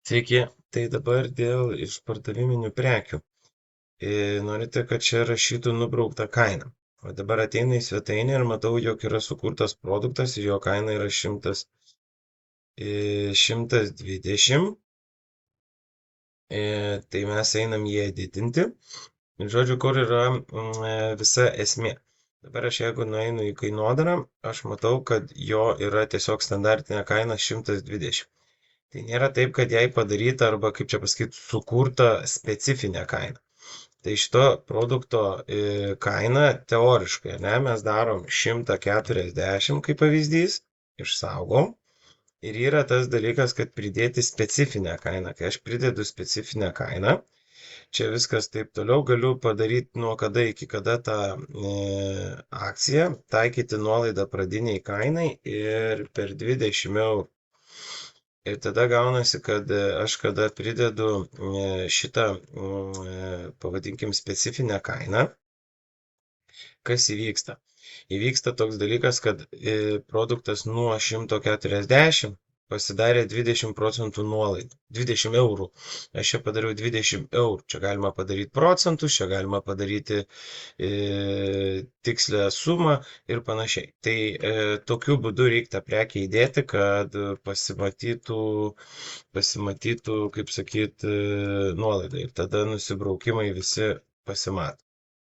Sveiki, tai dabar dėl išpardaviminių prekių. Norite, kad čia rašytų nubrauktą kainą. O dabar ateina į svetainę ir matau, jog yra sukurtas produktas ir jo kaina yra 120. Tai mes einam jį didinti. Ir žodžiu, kur yra visa esmė. Dabar aš jeigu nueinu į kainodarą, aš matau, kad jo yra tiesiog standartinė kaina 120. Tai nėra taip, kad jai padaryta arba, kaip čia pasakyti, sukurta specifinė kaina. Tai šito produkto kaina teoriškai, ne, mes darom 140 kaip pavyzdys, išsaugom. Ir yra tas dalykas, kad pridėti specifinę kainą. Kai aš pridedu specifinę kainą, čia viskas taip toliau, galiu padaryti nuo kada iki kada tą akciją, taikyti nuolaidą pradiniai kainai ir per 20 eurų. Ir tada gaunasi, kad aš kada pridedu šitą, pavadinkim, specifinę kainą, kas įvyksta? Įvyksta toks dalykas, kad produktas nuo 140 pasidarė 20% nuolaidą. 20 eurų. Aš čia padariau 20 eurų. Čia galima padaryti procentus, čia galima padaryti tikslę sumą ir panašiai. Tai tokiu būdu reikia tą prekę įdėti, kad pasimatytų, kaip sakyt, nuolaida. Ir tada nusibraukimai visi pasimato.